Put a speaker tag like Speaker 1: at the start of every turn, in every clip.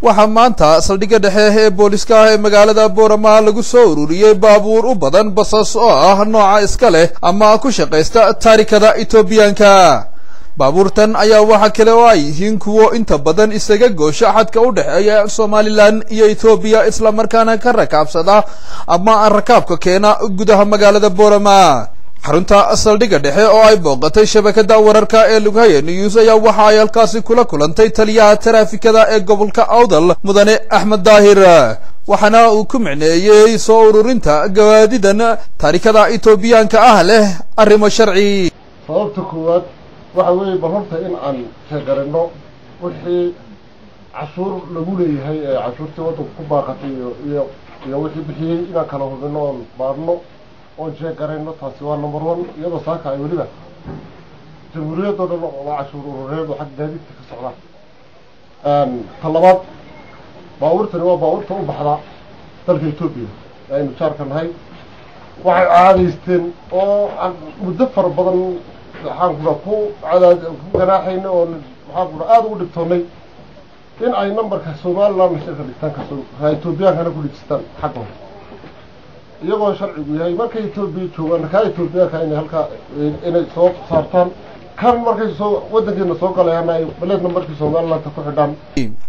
Speaker 1: waxaa maanta saldhigga dhexe ee booliska ee magaalada Boorama lagu soo ururiyay baabuur u badan basas oo ah nooca iska leh ama ku shaqeysta taarikada Itoobiyaanka. baabuurtan ayaa waxa kale oo ay yihiin kuwo inta badan isaga goosha xadka u dhaxeeya Somaliland iyo Itoobiya isla markaana ka rakaabsada ama rakaabka keena gudaha magaalada Boorama. xarunta saldhigga dhexe oo ay booqatay shabakada wararka ee Lughaye News ayaa waxa ay halkaasi kula kulantay taliyaha taraafikada ee gobolka Awdal Mudane Axmed Daahir, waxaana uu ku micneeyay soo ururinta gawaadidan taarikada Itoobiyaanka ah leh arrimo sharci.
Speaker 2: sababta koowaad waxa weeye bahorta in aan sheegarino wixii cashuur lagu leeyahay ee cashuurtii waddanka ku baaqatay iyo wixii bixiyay inaan kala hubino oo baarno oo sheegarino. taasi waa number 1 iyadoo saaka ay weliba jamhuuriyadda dhan oo cashuur urureed oo xag gaadiidka ka socda. talabaad baabuurtani waa baabuurta u baxda dalka Itoobiya aynu jaarka nahay. waxay caadaysteen oo muddo fara badan waxaan ku ganaaxayna oo waxaan aad ugu dhigtoonay in ay numberka Somaliland shirka dhigtaan ka soo Itoobiyaanka ku dhigstaan xaqooda iyagoo sharcigu yahay markay Itoobiya joogaan ka Itoobiyaanka inay soo saartaan kan markay soo waddankeena soo galayaan ay balad numberkii Somaliland ku xidhaan.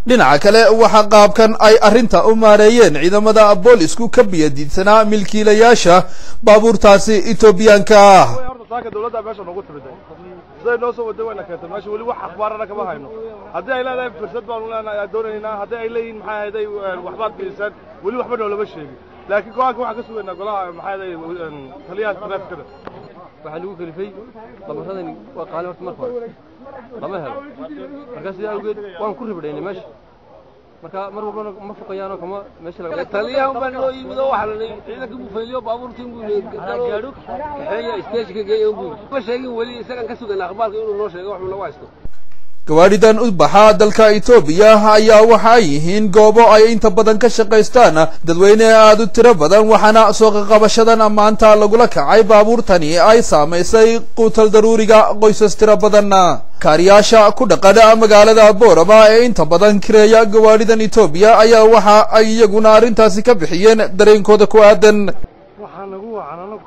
Speaker 1: dhinaca kale waxa qaabkan ay arinta u maareeyeen ciidamada boolisku ka biyadiidsanaa milkiilayaasha baabuurtaasi Itoobiyaanka.
Speaker 3: saaka dawladda meesha noogu timiday siday noo soo waday wayna keentay meesha wali wax akhbaarana kama hayno. haddii ay leedahay fursad baan u leenahay doonaynaa, haddii ay leeyihiin maxay ahayd waxbaad biisan wali waxba noolama sheegin. laakiin go'aanka waxaan ka sugaynaa golaha maxay ahayd taliyaha taraafikada
Speaker 4: waxaa lagu kalifay labaradani waa qaali horta marka hore lama helo markaa sidaa awgeed waan ku ribadhaynay meesha marka mar walbana ma fuqayaano kama meesha laga
Speaker 5: taliyaha baan loo yimid oo waxa la leeyahay ciidanka buufeeliyo baabuurtiin buu gaadho xeeya stage-ka geeyo buu ma sheegin wali isaga ka sugan akhbaarka inuu noo sheego wax uu lagu haysto.
Speaker 1: gawaadhidan u baxa dalka Itoobiya ayaa waxa ay yihiin goobo ay inta badan ka shaqeystaan dadweyne aad u tiro badan, waxaana soo qabashadan maanta lagula kacay baabuurtani ay saameysay quutal daruuriga qoysas tiro badan. kaariyaasha ku dhaqana magaalada Boorama ee inta badan kireeya gawaadhidan Itoobiya ayaa waxa ay iyaguna arintaasi ka bixiyeen dareenkooda ku aadan.
Speaker 6: waxaan lagu wacanano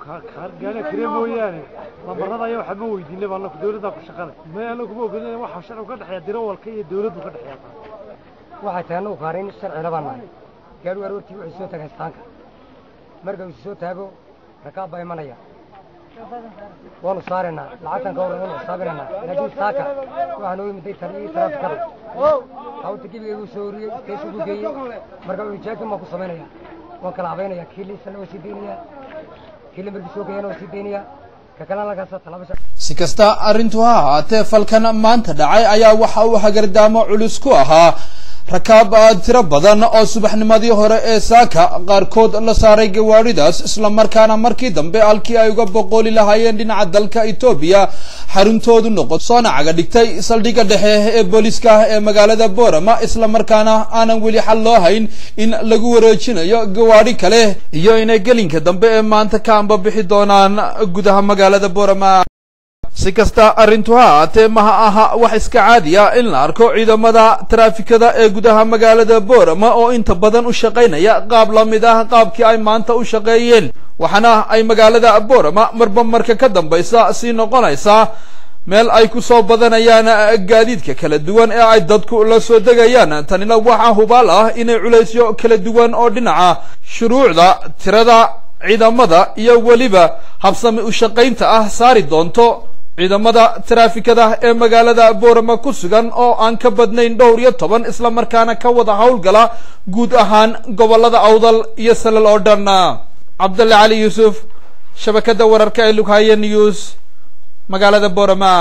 Speaker 6: gaari kiree mooyaane lambarada ayaa waxba weydiinay baan dawladda ku shaqada ma aanu kuma ogolaan waxa sharci ka dhaxeeya dirawalka iyo dawladdu ka dhaxeeya.
Speaker 7: waxay tahay inuu qaarin sharci la banaay gaari warwartii wixii soo tagay istaanka marka uu soo taago rakaab bay manaya waanu saarena lacagtan ka waran oo saabirana laakiin saaka waxaan u yimid taraafikada hawta gibiga soo uriyay keesu ku geeyay marka uu jeekan ma ku sameynaya waan kala cabeynaya kiilisa loo sideynaya kiilin markii soo geeyana oo sideynaya ka kala laga soo talabasha.
Speaker 1: si kasta arintu ha ahaatee falkan maanta dhacay ayaa waxa uu hagardaamo culus ku ahaa rakaab tiro badan oo subaxnimadii hore ee saaka qaarkood la saaray gawaadhidaas isla markaana markii dambe halkii ay uga boqoli lahaayeen dhinaca dalka Itoobiya xaruntoodu noqon soona caga dhigtay saldhigga dhexe ee booliska ee magaalada Boorama isla markaana aanan weli xal loo hayn in lagu wareejinayo gawaadhi kale iyo inay gelinka dambe ee maanta ka amba bixi doonaan gudaha magaalada Boorama. si kasta arintu ha ahaatee maha aha wax iska caadi ah in la arko ciidamada taraafikada ee gudaha magaalada Boorama oo inta badan u shaqeynaya qaab la mid ah qaabkii ay maanta u shaqeeyeen, waxaana ay magaalada Boorama marba marka ka dambaysa sii noqonaysa meel ay ku soo badanayaan gaadiidka kala duwan ee ay dadku la soo degayaan. tanina waxa hubaal ah inay culaysyo kala duwan oo dhinaca shuruucda tirada ciidamada iyo waliba habsami u shaqeynta ah saari doonto ciidamada taraafikada ee magaalada Boorama ku sugan oo aan ka badnayn 12 isla markaana ka wada hawlgala guud ahaan gobolada Awdal iyo Salal oo dhan. Cabdulla Ali Yusuf, shabakada wararka ee Lughaye News, magaalada Boorama.